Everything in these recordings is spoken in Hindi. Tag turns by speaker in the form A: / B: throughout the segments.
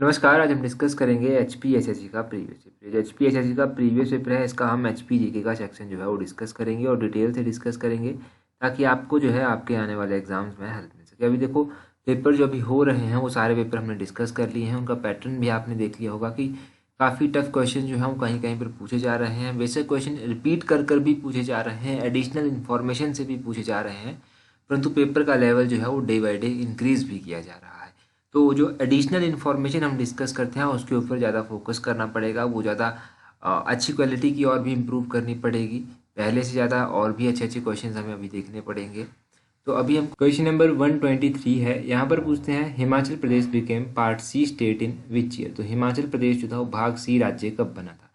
A: नमस्कार। आज हम डिस्कस करेंगे एचपीएसएससी का प्रीवियस पेपर। एचपीएसएससी का प्रीवियस पेपर है, इसका हम एचपी जीके का सेक्शन जो है वो डिस्कस करेंगे और डिटेल से डिस्कस करेंगे ताकि आपको जो है आपके आने वाले एग्जाम्स में हेल्प मिल सके। अभी देखो, पेपर जो अभी हो रहे हैं वो सारे पेपर हमने डिस्कस कर लिए हैं। उनका पैटर्न भी आपने देख लिया होगा कि काफ़ी टफ क्वेश्चन जो है वो कहीं कहीं पर पूछे जा रहे हैं। वैसे क्वेश्चन रिपीट कर भी पूछे जा रहे हैं, एडिशनल इन्फॉर्मेशन से भी पूछे जा रहे हैं, परंतु पेपर का लेवल जो है वो डे बाई डे इंक्रीज भी किया जा रहा है। तो जो एडिशनल इन्फॉर्मेशन हम डिस्कस करते हैं उसके ऊपर ज़्यादा फोकस करना पड़ेगा, वो ज़्यादा अच्छी क्वालिटी की और भी इम्प्रूव करनी पड़ेगी। पहले से ज़्यादा और भी अच्छे अच्छे क्वेश्चन हमें अभी देखने पड़ेंगे। तो अभी हम क्वेश्चन नंबर 123 है, यहाँ पर पूछते हैं Himachal Pradesh became part C state in which year. तो हिमाचल प्रदेश जो था वो भाग सी राज्य कब बना था।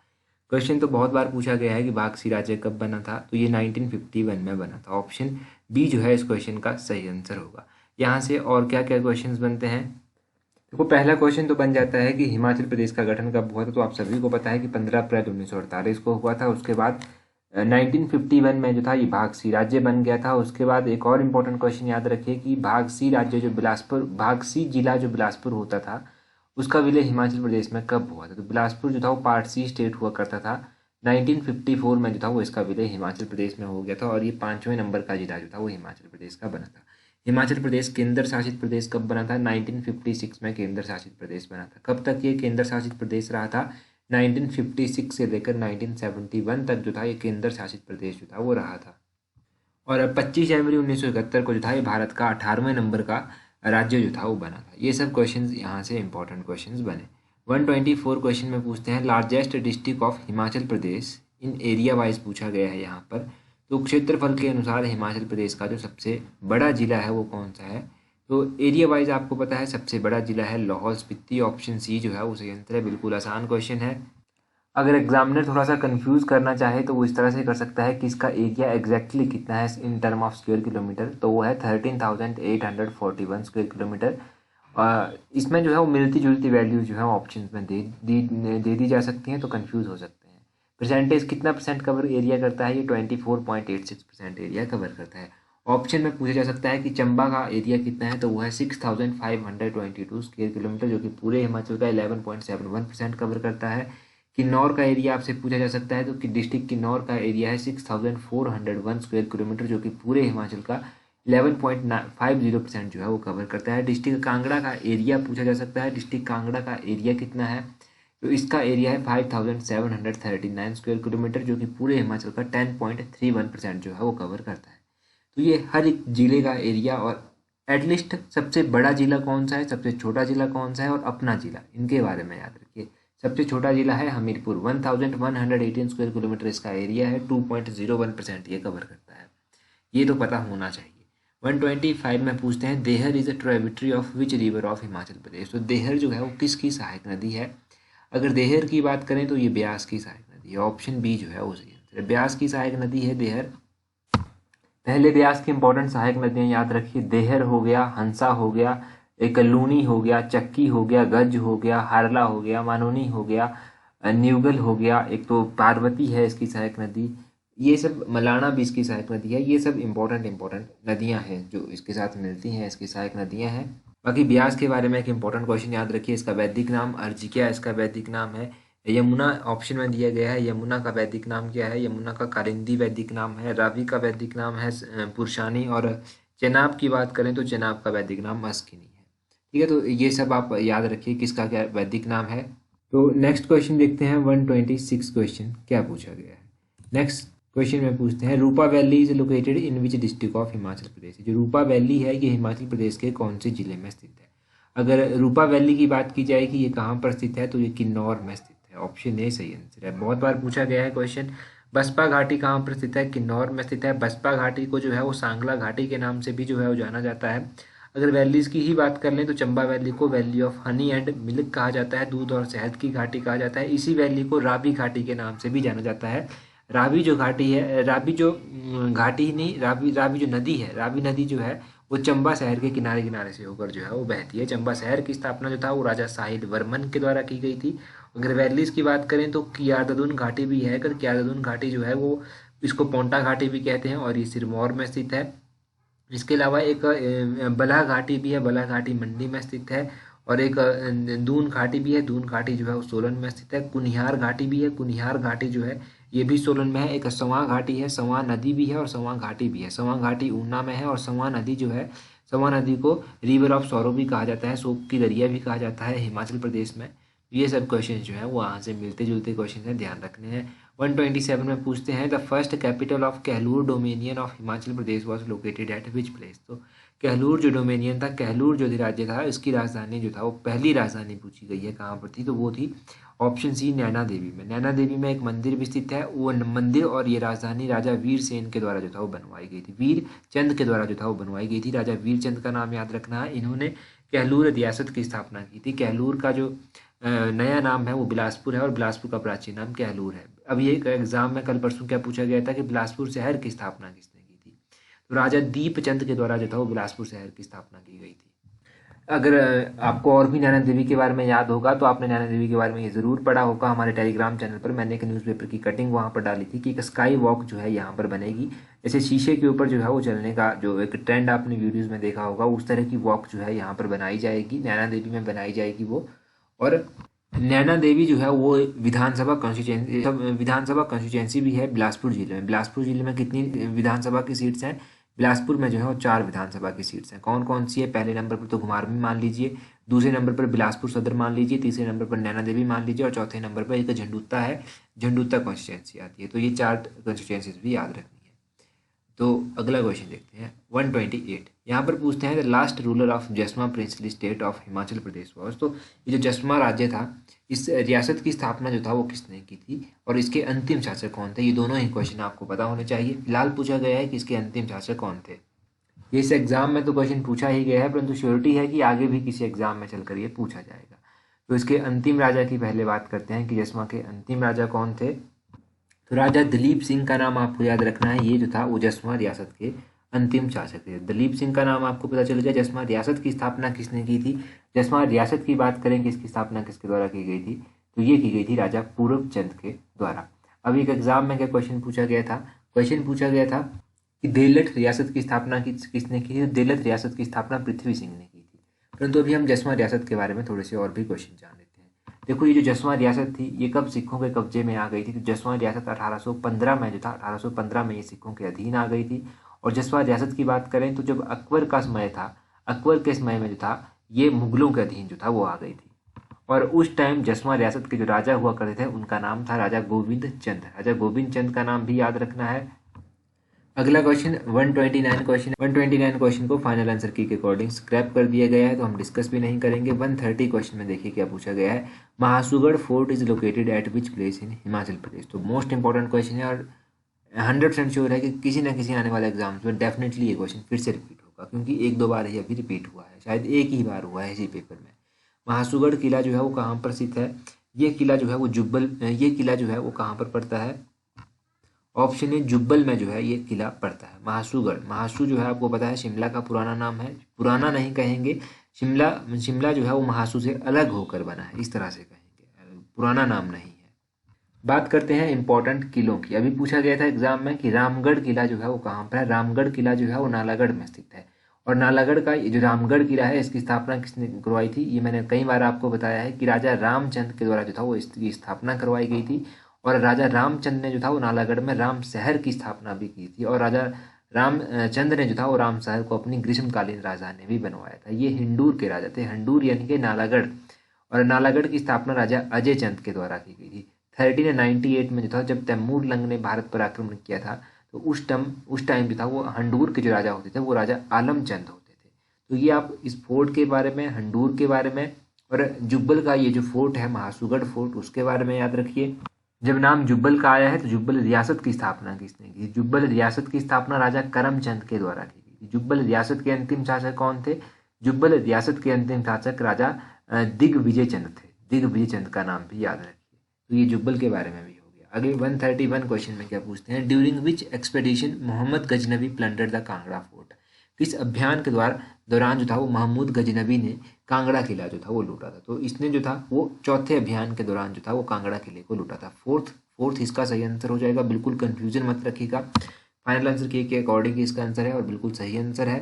A: क्वेश्चन तो बहुत बार पूछा गया है कि भाग सी राज्य कब बना था, तो ये 1951 में बना था। ऑप्शन बी जो है इस क्वेश्चन का सही आंसर होगा। यहाँ से और क्या क्या क्वेश्चंस बनते हैं, देखो पहला क्वेश्चन तो बन जाता है कि हिमाचल प्रदेश का गठन कब हुआ था। तो आप सभी को पता है कि 15 अप्रैल 1948 को हुआ था। उसके बाद 1951 में जो था ये भाग सी राज्य बन गया था। उसके बाद एक और इम्पोर्टेंट क्वेश्चन याद रखिए कि भाग सी राज्य जो बिलासपुर, भाग सी जिला जो बिलासपुर होता था, उसका विलय हिमाचल प्रदेश में कब हुआ था। तो बिलासपुर जो था वो पार्ट सी स्टेट हुआ करता था। 1954 में जो था वो इसका विलय हिमाचल प्रदेश में हो गया था और ये 5वें नंबर का जिला जो था वो हिमाचल प्रदेश का बना था। हिमाचल प्रदेश केंद्र शासित प्रदेश कब बना था, 1956 में केंद्र शासित प्रदेश बना था। कब तक ये केंद्र शासित प्रदेश रहा था, 1956 से लेकर 1971 तक जो था ये केंद्र शासित प्रदेश जो था वो रहा था। और 25 जनवरी 1971 को जो था ये भारत का 18वें नंबर का राज्य जो था वो बना था। ये सब क्वेश्चंस यहाँ से इंपॉर्टेंट क्वेश्चंस बने। 124 क्वेश्चन में पूछते हैं largest district of Himachal Pradesh in area wise पूछा गया है यहाँ पर। तो क्षेत्रफल के अनुसार हिमाचल प्रदेश का जो सबसे बड़ा जिला है वो कौन सा है। तो एरिया वाइज आपको पता है सबसे बड़ा जिला है लाहौल स्पीति। ऑप्शन सी जो है वो सही आंसर है। बिल्कुल आसान क्वेश्चन है। अगर एग्जामिनर थोड़ा सा कंफ्यूज करना चाहे तो वो इस तरह से कर सकता है कि इसका एरिया एग्जैक्टली कितना है in term of square kilometre, तो वो है 13,841 स्क्वायर किलोमीटर। इसमें जो है वो मिलती जुलती वैल्यू जो है ऑप्शन में दे दी जा सकती हैं, तो कंफ्यूज हो सकते हैं। परसेंटेज कितना परसेंट कवर एरिया करता है, ये 24.86% एरिया कवर करता है। ऑप्शन में पूछा जा सकता है कि चंबा का एरिया कितना है, तो वो है 6,522 स्क्वायर किलोमीटर, जो कि पूरे हिमाचल का 11.71% कवर करता है। किन्नौर का एरिया आपसे पूछा जा सकता है, तो कि डिस्ट्रिक्ट किन्नौर का एरिया है 6,401 स्क्वायर किलोमीटर, जो कि पूरे हिमाचल का 11.50% जो है वो कवर करता है। डिस्ट्रिक्ट कांगड़ा का एरिया पूछा जा सकता है, डिस्ट्रिक्ट कांगड़ा का एरिया कितना है, तो इसका एरिया है 5,739 स्क्वायर किलोमीटर, जो कि पूरे हिमाचल का 10.31% जो है वो कवर करता है। तो ये हर एक जिले का एरिया और एटलीस्ट सबसे बड़ा जिला कौन सा है, सबसे छोटा जिला कौन सा है और अपना जिला, इनके बारे में याद रखिए। सबसे छोटा जिला है हमीरपुर, 1118 स्क्वायर किलोमीटर इसका एरिया है, 2.01% ये कवर करता है। ये तो पता होना चाहिए। 125 में पूछते हैं Dehar is a tributary of which river of Himachal Pradesh. तो देहर जो है वो किसकी सहायक नदी है। अगर देहर की बात करें तो ये ब्यास की सहायक नदी है। ऑप्शन बी जो है वो सही आंसर है। ब्यास की सहायक नदी है देहर। पहले ब्यास की इंपॉर्टेंट सहायक नदियां याद रखिए, देहर हो गया, हंसा हो गया, एक लूनी हो गया, चक्की हो गया, गज हो गया, हारला हो गया, मानूनी हो गया, न्यूगल हो गया, एक तो पार्वती है इसकी सहायक नदी, ये सब मलाना भी इसकी सहायक नदी है। ये सब इंपॉर्टेंट नदियां हैं जो इसके साथ मिलती हैं, इसकी सहायक नदियां हैं। बाकी ब्यास के बारे में एक इंपॉर्टेंट क्वेश्चन याद रखिए, इसका वैदिक नाम अर्जिक्या इसका वैदिक नाम है। यमुना ऑप्शन में दिया गया है, यमुना का वैदिक नाम क्या है, यमुना का कालिंदी वैदिक नाम है, रावी का वैदिक नाम है पुरुषानी, और चेनाब की बात करें तो चेनाब का वैदिक नाम अस्किनी है। ठीक है, तो ये सब आप याद रखिए किसका क्या वैदिक नाम है। तो नेक्स्ट क्वेश्चन देखते हैं, 126 क्वेश्चन क्या पूछा गया है। नेक्स्ट क्वेश्चन में पूछते हैं Rupa valley is located in which district of Himachal Pradesh. जो रूपा वैली है ये हिमाचल प्रदेश के कौन से जिले में स्थित है। अगर रूपा वैली की बात की जाए कि ये कहाँ पर स्थित है, तो ये किन्नौर में स्थित है। ऑप्शन ए सही आंसर है। बहुत बार पूछा गया है क्वेश्चन, बसपा घाटी कहाँ पर स्थित है, किन्नौर में स्थित है। बसपा घाटी को जो है वो सांगला घाटी के नाम से भी जो है वो जाना जाता है। अगर वैलीज की ही बात कर लें तो चंबा वैली को valley of honey and milk कहा जाता है, दूध और शहद की घाटी कहा जाता है। इसी वैली को रावी घाटी के नाम से भी जाना जाता है। रावी जो घाटी है, रावी जो घाटी ही नहीं, रावी रावी जो नदी है, रावी नदी जो है वो चंबा शहर के किनारे किनारे से होकर जो है वो बहती है। चंबा शहर की स्थापना जो था वो राजा साहिल वर्मन के द्वारा की गई थी। अगर वैलीज की बात करें तो कियारदुन घाटी भी है। अगर कियारदुन घाटी जो है वो, इसको पोंटा घाटी भी कहते हैं और ये सिरमौर में स्थित है। इसके अलावा एक बलाह घाटी भी है, बलाह घाटी मंडी में स्थित है। और एक दून घाटी भी है, दून घाटी जो है वो सोलन में स्थित है। कुनिहार घाटी भी है, कुनिहार घाटी जो है ये भी सोलन में है। एक संवा घाटी है, संवा नदी भी है और संवा घाटी भी है। संवा घाटी ऊना में है और संवा नदी जो है, संवा नदी को रिवर ऑफ सौरो भी कहा जाता है, शोक की दरिया भी कहा जाता है हिमाचल प्रदेश में। ये सब क्वेश्चन जो है वो वहाँ से मिलते जुलते क्वेश्चन हैं, ध्यान रखने हैं। 127 में पूछते हैं the first capital of Kahlur dominion of Himachal Pradesh was located at which place. तो कहलूर जो डोमिनियन था, कहलूर जो अधिराज्य था, इसकी राजधानी जो था वो पहली राजधानी पूछी गई है कहाँ पर थी, तो वो थी ऑप्शन सी नैना देवी में। नैना देवी में एक मंदिर भी स्थित है, वो मंदिर और ये राजधानी राजा वीर सेन के द्वारा जो था वो बनवाई गई थी, वीर चंद के द्वारा जो था वो बनवाई गई थी। राजा वीर चंद का नाम याद रखना है। इन्होंने कहलूर रियासत की स्थापना की थी। कहलूर का जो नया नाम है वो बिलासपुर है और बिलासपुर का प्राचीन नाम कहलूर है। अब ये एग्जाम में कल परसों क्या पूछा गया था कि बिलासपुर शहर की स्थापना किसने की थी, तो राजा दीपचंद के द्वारा जो था वो बिलासपुर शहर की स्थापना की गई थी। अगर आपको और भी नैना देवी के बारे में याद होगा तो आपने नैना देवी के बारे में ये ज़रूर पढ़ा होगा। हमारे टेलीग्राम चैनल पर मैंने एक न्यूज़पेपर की कटिंग वहाँ पर डाली थी कि एक स्काई वॉक जो है यहाँ पर बनेगी। जैसे शीशे के ऊपर जो है वो चलने का जो एक ट्रेंड आपने वीडियोज़ में देखा होगा, उस तरह की वॉक जो है यहाँ पर बनाई जाएगी, नैना देवी में बनाई जाएगी वो। और नैना देवी जो है वो विधानसभा कॉन्स्टिट्यूंसी भी है बिलासपुर जिले में। बिलासपुर जिले में कितनी विधानसभा की सीट्स हैं? बिलासपुर में जो है वो 4 विधानसभा की सीट्स हैं। कौन कौन सी है? पहले नंबर पर तो घुमारवीं मान लीजिए, दूसरे नंबर पर बिलासपुर सदर मान लीजिए, तीसरे नंबर पर नैना देवी मान लीजिए और चौथे नंबर पर एक झंडूता है, झंडूता कॉन्स्टिट्यूंसी आती है। तो ये 4 कॉन्स्टिट्यूंसीज भी याद रखनी है। तो अगला क्वेश्चन देखते हैं 128। यहाँ पर पूछते हैं द लास्ट रूलर ऑफ जसमा princely state of Himachal Pradesh was. तो ये जो जसमा राज्य था, इस रियासत की स्थापना जो था वो किसने की थी और इसके अंतिम शासक कौन थे? ये दोनों ही क्वेश्चन आपको पता होने चाहिए। फिलहाल पूछा गया है कि इसके अंतिम शासक कौन थे। ये इस एग्जाम में तो क्वेश्चन पूछा ही गया है, परंतु श्योरिटी है कि आगे भी किसी एग्जाम में चलकर ये पूछा जाएगा। तो इसके अंतिम राजा की पहले बात करते हैं कि जसमा के अंतिम राजा कौन थे। तो राजा दलीप सिंह का नाम आपको याद रखना है। ये जो था वो जसमा रियासत के अंतिम शासक थे। दलीप सिंह का नाम आपको पता चल गया। जसमा रियासत की स्थापना किसने की थी? जसमा रियासत की बात करें कि इसकी स्थापना किसके द्वारा की गई थी, तो ये की गई थी राजा पूरबचंद के द्वारा। अब एक एग्जाम में क्या क्वेश्चन पूछा गया था? क्वेश्चन पूछा गया था कि देलट रियासत की स्थापना किसने की थी? देलट रियासत की स्थापना पृथ्वी सिंह ने की थी। परंतु अभी हम जसमा रियासत के बारे में थोड़े से और भी क्वेश्चन जान लेते हैं। देखो, ये जो जसवा रियासत थी ये कब सिखों के कब्जे में आ गई थी? तो जसवा रियासत 1815 में जो था, 1815 में ये सिखों के अधीन आ गई थी। और जसवा रियासत की बात करें तो जब अकबर का समय था, अकबर के समय में जो था ये मुगलों के अधीन जो था वो आ गई थी। और उस टाइम जसवा रियासत के जो राजा हुआ करते थे उनका नाम था राजा गोविंद चंद। राजा गोविंद चंद का नाम भी याद रखना है। अगला क्वेश्चन 129 क्वेश्चन को फाइनल आंसर की के अकॉर्डिंग स्क्रैप कर दिया गया है, तो हम डिस्कस भी नहीं करेंगे। 130 क्वेश्चन में देखिए क्या पूछा गया है। Mahasugarh fort is located at which place in Himachal Pradesh. तो मोस्ट इंपॉर्टेंट क्वेश्चन है और 100% श्योर है कि किसी न किसी आने वाले एग्जाम्स में डेफिनेटली ये क्वेश्चन फिर से रिपीट होगा, क्योंकि 1-2 बार ही अभी रिपीट हुआ है, शायद एक ही बार हुआ है इसी पेपर में। महासुगढ़ किला जो है वो कहाँ पर स्थित है? ये किला जो है वो ये किला जो है वो कहाँ पर पड़ता है? ऑप्शन ए जुब्बल में जो है ये किला पड़ता है। महासूगढ़, महासू जो है आपको पता है शिमला का पुराना नाम है, पुराना नहीं कहेंगे, शिमला जो है वो महासू से अलग होकर बना है, इस तरह से कहेंगे, पुराना नाम नहीं है। बात करते हैं इंपॉर्टेंट किलों की। अभी पूछा गया था एग्जाम में कि रामगढ़ किला जो है वो कहाँ पर है? रामगढ़ किला जो है वो नालागढ़ में स्थित है। और नालागढ़ का जो रामगढ़ किला है इसकी स्थापना किसने करवाई थी? ये मैंने कई बार आपको बताया है कि राजा रामचंद्र के द्वारा जो था वो इसकी स्थापना करवाई गई थी। और राजा रामचंद्र ने जो था वो नालागढ़ में राम शहर की स्थापना भी की थी। और राजा रामचंद्र ने जो था वो राम शहर को अपनी ग्रीष्मकालीन राजधानी भी बनवाया था। ये हिंडूर के राजा थे, हिंडूर यानी कि नालागढ़। और नालागढ़ की स्थापना राजा अजय चंद के द्वारा की गई थी 1398 में जो था, जब तैमूर लंग ने भारत पर आक्रमण किया था। तो उस टाइम जो था वो हंडूर के जो राजा होते थे वो राजा आलमचंद होते थे। तो ये आप इस फोर्ट के बारे में, हंडूर के बारे में और जुब्बल का ये जो फोर्ट है महासुगढ़ फोर्ट, उसके बारे में याद रखिए। जब नाम जुब्बल का आया है तो जुब्बल रियासत की स्थापना किसने की? जुब्बल रियासत की स्थापना राजा करमचंद के द्वारा की गई थी। जुब्बल रियासत के अंतिम शासक कौन थे? जुब्बल रियासत के अंतिम शासक राजा दिग्विजय चंद थे। दिग्विजय चंद का नाम भी याद रखिए। तो ये जुब्बल के बारे में भी हो गया। आगे 131 क्वेश्चन में क्या पूछते हैं? During which expedition Mohammad Ghaznavi plunder the Kangra fort. किस अभियान के दौरान जो था वो महमूद गजनबी ने कांगड़ा किला जो था वो लूटा था? तो इसने जो था वो चौथे अभियान के दौरान जो था वो कांगड़ा किले को लूटा था। फोर्थ इसका सही आंसर हो जाएगा। बिल्कुल कंफ्यूजन मत रखिएगा, फाइनल आंसर के अकॉर्डिंग इसका आंसर है और बिल्कुल सही आंसर है।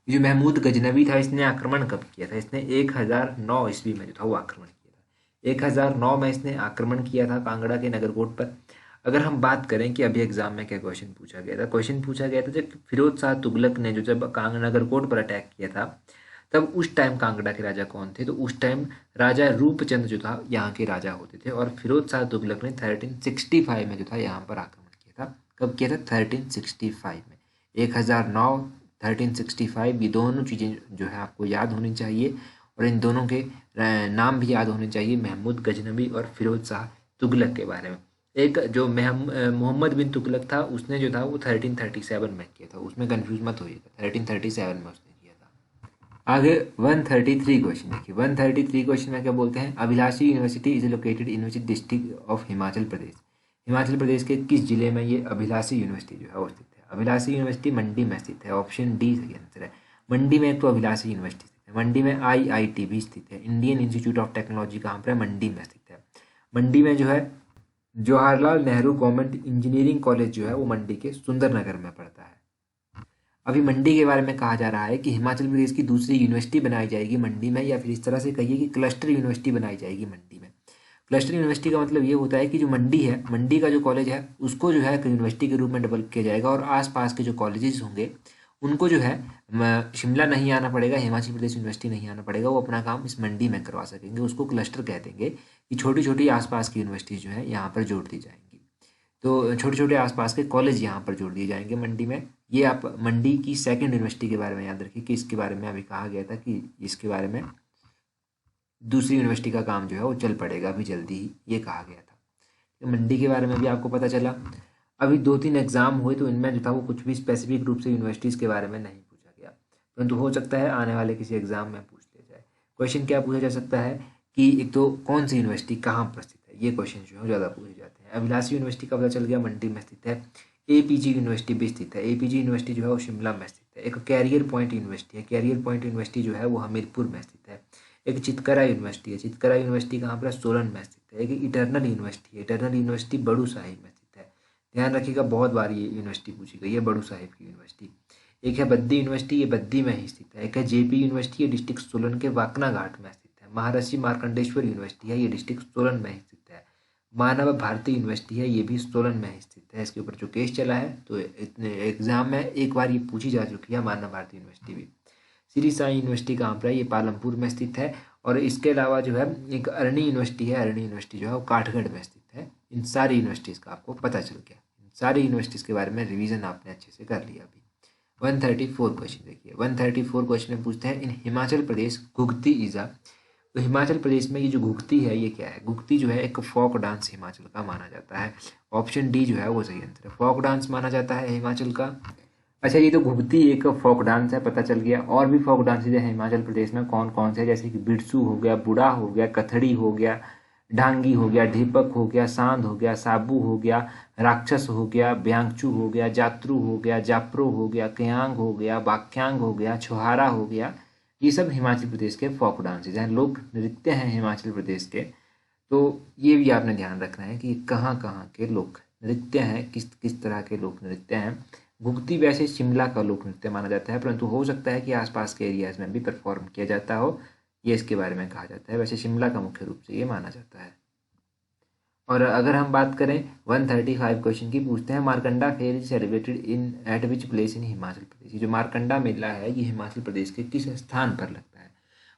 A: जो महमूद गजनवी था इसने आक्रमण कब किया था? इसने 1009 ईस्वी में जो था वो आक्रमण किया था। 1009 में इसने आक्रमण किया था कांगड़ा के नगरकोट पर। अगर हम बात करें कि अभी एग्जाम में क्या क्वेश्चन पूछा गया था, क्वेश्चन पूछा गया था जब फिरोज शाह तुगलक ने जो जब नगरकोट पर अटैक किया था तब उस टाइम कांगड़ा के राजा कौन थे? तो उस टाइम राजा रूपचंद जो था यहाँ के राजा होते थे और फिरोज शाह तुगलक ने 1365 में जो था यहाँ पर आक्रमण किया था। कब किया था? 1365 में। 1009, 1365, ये दोनों चीज़ें जो है आपको याद होनी चाहिए और इन दोनों के नाम भी याद होने चाहिए, महमूद गजनवी और फिरोज शाह तुगलक के बारे में। एक जो मोहम्मद बिन तुगलक था उसने जो था वो 1337 में किया था, उसमें कंफ्यूज मत होइएगा, 1337 में उसने किया था। आगे 133 क्वेश्चन देखिए। 133 क्वेश्चन में क्या बोलते हैं? Abhilashi university is located in which district of Himachal Pradesh? Himachal Pradesh के किस जिले में ये अभिलाषी यूनिवर्सिटी जो है वो स्थित है? अभिलाषी यूनिवर्सिटी मंडी में स्थित है। ऑप्शन डी सही आंसर है। मंडी में एक तो अभिलाषी यूनिवर्सिटी स्थित है। मंडी में IIT भी स्थित है। इंडियन इंस्टीट्यूट ऑफ टेक्नोलॉजी कहाँ पर है? मंडी में स्थित है। मंडी में जो है Jawaharlal Nehru government engineering college जो है वो मंडी के सुंदरनगर में पड़ता है। अभी मंडी के बारे में कहा जा रहा है कि हिमाचल प्रदेश की दूसरी यूनिवर्सिटी बनाई जाएगी मंडी में, या फिर इस तरह से कहिए कि क्लस्टर यूनिवर्सिटी बनाई जाएगी मंडी में। क्लस्टर यूनिवर्सिटी का मतलब ये होता है कि जो मंडी है, मंडी का जो कॉलेज है उसको जो है यूनिवर्सिटी के रूप में डेवलप किया जाएगा और आसपास के जो कॉलेजेस होंगे उनको जो है शिमला नहीं आना पड़ेगा, हिमाचल प्रदेश यूनिवर्सिटी नहीं आना पड़ेगा, वो अपना काम इस मंडी में करवा सकेंगे। उसको क्लस्टर कह देंगे कि छोटी छोटी आसपास की यूनिवर्सिटीज़ जो है यहाँ पर जोड़ दी जाएंगी। तो छोटे छोटे आसपास के कॉलेज यहाँ पर जोड़ दिए जाएंगे मंडी में। ये आप मंडी की सेकंड यूनिवर्सिटी के बारे में याद रखिए कि इसके बारे में अभी कहा गया था कि इसके बारे में दूसरी यूनिवर्सिटी का काम जो है वो चल पड़ेगा अभी जल्दी ही, ये कहा गया था। तो मंडी के बारे में भी आपको पता चला। अभी 2-3 एग्जाम हुए तो इनमें जो था वो कुछ भी स्पेसिफिक रूप से यूनिवर्सिटीज़ के बारे में नहीं पूछा गया, परंतु हो सकता है आने वाले किसी एग्जाम में पूछ लिया जाए। क्वेश्चन क्या पूछा जा सकता है कि एक तो कौन सी यूनिवर्सिटी कहाँ पर स्थित है, ये क्वेश्चन जो है ज़्यादा पूछे जाते हैं। अभिलाषी यूनिवर्सिटी का पता चल गया मंडी में स्थित है। APG यूनिवर्सिटी भी स्थित है। APG यूनिवर्सिटी जो है वो शिमला में स्थित है। एक कैरियर पॉइंट यूनिवर्सिटी है। कैरियर पॉइंट यूनिवर्सिटी जो है वो हमीरपुर में स्थित है। एक चितकरा यूनिवर्सिटी है। चितकरा यूनिवर्सिटी कहाँ पर है? सोलन में स्थित है। एक इटर्नल यूनिवर्सिटी है। इटर्नल यूनिवर्सिटी बड़ू साहिब में स्थित है। ध्यान रखिएगा, बहुत बार ये यूनिवर्सिटी पूछी गई है, बड़ू साहिब की यूनिवर्सिटी। एक है बद्दी यूनिवर्सिटी, ये बद्दी में ही स्थित है। एक है JP यूनिवर्सिटी, ये डिस्ट्रिक्ट सोलन के वाकना घाट में स्थित है। महर्षि मार्कंडेश्वर यूनिवर्सिटी है, ये डिस्ट्रिक्ट सोलन में ही स्थित है। मानव भारती यूनिवर्सिटी है, ये भी सोलन में ही स्थित है। इसके ऊपर जो केस चला है तो इतने एग्जाम में एक बार ये पूछी जा चुकी है, मानव भारती यूनिवर्सिटी भी। श्री साई यूनिवर्सिटी कहाँ पर है? ये पालमपुर में स्थित है। और इसके अलावा जो है एक अरणी यूनिवर्सिटी है। अरणी यूनिवर्सिटी जो है वो काठगढ़ में स्थित है। इन सारी यूनिवर्सिटीज़ का आपको पता चल गया। इन सारी यूनिवर्सिटीज़ के बारे में रिवीजन आपने अच्छे से कर लिया। अभी 134 क्वेश्चन देखिए। 134 क्वेश्चन में पूछते हैं इन हिमाचल प्रदेश घुघती ईजा। तो हिमाचल प्रदेश में ये जो घुघती है ये क्या है? घुघती जो है एक फोक डांस हिमाचल का माना जाता है। ऑप्शन डी जो है वो सही आंसर है। फोक डांस माना जाता है हिमाचल का। अच्छा, ये तो घुघती एक फोक डांस है, पता चल गया। और भी फोक डांसेज है हिमाचल प्रदेश में, कौन कौन से? जैसे कि बिरसू हो गया, बुढ़ा हो गया, कथड़ी हो गया, ढांगी हो गया, ढीपक हो गया, सांद हो गया, साबू हो गया, राक्षस हो गया, ब्यांगचू हो गया, जात्रू हो गया, जापरो हो गया, कयांग हो गया, बाक्यांग हो गया, छुहारा हो गया। ये सब हिमाचल प्रदेश के फोक डांसेज हैं, लोक नृत्य हैं हिमाचल प्रदेश के। तो ये भी आपने ध्यान रखना है कि कहाँ कहाँ के लोक नृत्य हैं, किस किस तरह के लोक नृत्य हैं। घुघती वैसे शिमला का लोक नृत्य माना जाता है, परंतु हो सकता है कि आसपास के एरियाज में भी परफॉर्म किया जाता हो, ये इसके बारे में कहा जाता है। वैसे शिमला का मुख्य रूप से ये माना जाता है। और अगर हम बात करें 135 क्वेश्चन की, पूछते हैं Markanda fair is celebrated in at which place in Himachal Pradesh. ये जो मारकंडा मेला है ये हिमाचल प्रदेश के किस स्थान पर लगता है?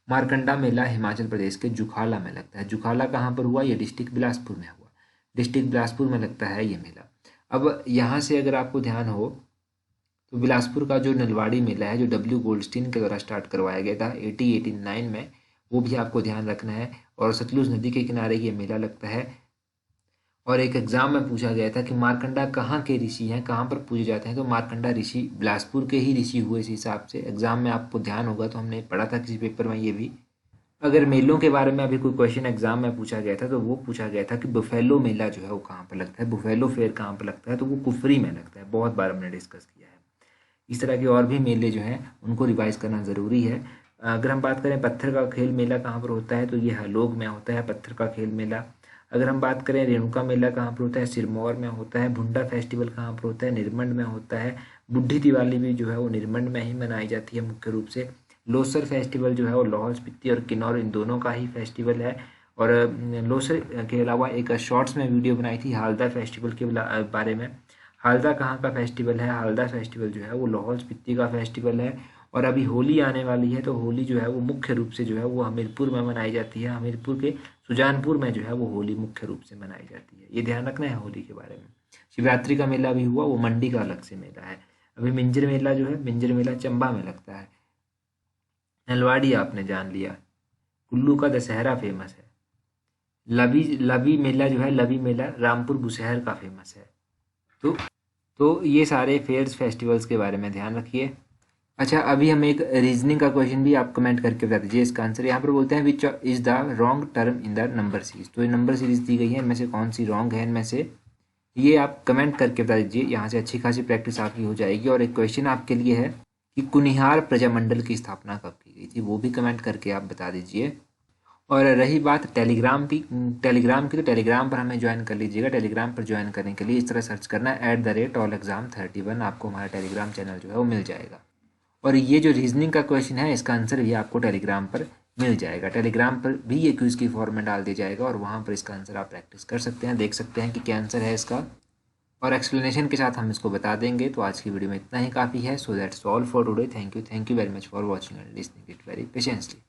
A: मारकंडा मेला हिमाचल प्रदेश के जुखाला में लगता है। जुखाला कहाँ पर हुआ? ये डिस्ट्रिक्ट बिलासपुर में हुआ। डिस्ट्रिक्ट बिलासपुर में लगता है ये मेला। अब यहाँ से अगर आपको ध्यान हो तो बिलासपुर का जो नलवाड़ी मेला है, जो W गोल्डस्टीन के द्वारा स्टार्ट करवाया गया था 1889 में, वो भी आपको ध्यान रखना है। और सतलुज नदी के किनारे ये मेला लगता है। और एक एग्जाम में पूछा गया था कि मारकंडा कहाँ के ऋषि हैं, कहाँ पर पूजे जाते हैं? तो मारकंडा ऋषि बिलासपुर के ही ऋषि हुए इस हिसाब से। एग्जाम में आपको ध्यान होगा तो हमने पढ़ा था किसी पेपर में ये भी। अगर मेलों के बारे में अभी कोई क्वेश्चन एग्जाम में पूछा गया था तो वो पूछा गया था कि बुफेलो मेला जो है वो कहाँ पर लगता है, बुफेलो फेयर कहाँ पर लगता है? तो वो कुफरी में लगता है। बहुत बार हमने डिस्कस किया है। इस तरह के और भी मेले जो हैं उनको रिवाइज करना ज़रूरी है। अगर हम बात करें पत्थर का खेल मेला कहाँ पर होता है, तो ये हलोग में होता है पत्थर का खेल मेला। अगर हम बात करें रेणुका मेला कहाँ पर होता है, सिरमौर में होता है। भुंडा फेस्टिवल कहाँ पर होता है, निरमंड में होता है। बुढ़ी दिवाली भी जो है वो निरमंड में ही मनाई जाती है मुख्य रूप से। लोसर फेस्टिवल जो है वो लाहौल स्पीति और किन्नौर इन दोनों का ही फेस्टिवल है। और लोसर के अलावा एक शॉर्ट्स में वीडियो बनाई थी हालदा फेस्टिवल के बारे में। हालदा कहाँ का फेस्टिवल है? हालदा फेस्टिवल जो है वो लाहौल स्पीति का फेस्टिवल है। और अभी होली आने वाली है, तो होली जो है वो मुख्य रूप से जो है वो हमीरपुर में मनाई जाती है। हमीरपुर के सुजानपुर में जो है वो होली मुख्य रूप से मनाई जाती है। ये ध्यान रखना है होली के बारे में। शिवरात्रि का मेला भी हुआ, वो मंडी का अलग से मेला है। अभी मिंजर मेला जो है, मिंजर मेला चंबा में लगता है। नलवाड़ी आपने जान लिया। कुल्लू का दशहरा फेमस है। लवी लवी मेला जो है, लवी मेला रामपुर बुशहर का फेमस है। तो ये सारे फेयर्स फेस्टिवल्स के बारे में ध्यान रखिए। अच्छा, अभी हम एक रीजनिंग का क्वेश्चन भी आप कमेंट करके बता दीजिए इसका आंसर। यहाँ पर बोलते हैं which is the wrong term in the number series. तो ये नंबर सीरीज दी गई है, इनमें से कौन सी रॉन्ग है इनमें से, ये आप कमेंट करके बता दीजिए। यहाँ से अच्छी खासी प्रैक्टिस आपकी हो जाएगी। और एक क्वेश्चन आपके लिए है कि कुनिहार प्रजामंडल की स्थापना कब की गई थी, वो भी कमेंट करके आप बता दीजिए। और रही बात टेलीग्राम की, तो टेलीग्राम पर हमें ज्वाइन कर लीजिएगा। टेलीग्राम पर ज्वाइन करने के लिए इस तरह सर्च करना है @allexam31, आपको हमारा टेलीग्राम चैनल जो है वो मिल जाएगा। और ये जो रीजनिंग का क्वेश्चन है, इसका आंसर भी आपको टेलीग्राम पर मिल जाएगा। टेलीग्राम पर भी ये क्विज की फॉर्म में डाल दिया जाएगा और वहाँ पर इसका आंसर आप प्रैक्टिस कर सकते हैं, देख सकते हैं कि क्या आंसर है इसका, और एक्सप्लेनेशन के साथ हम इसको बता देंगे। तो आज की वीडियो में इतना ही काफ़ी है। So that's all for today. Thank you very much for watching and listening it very patiently.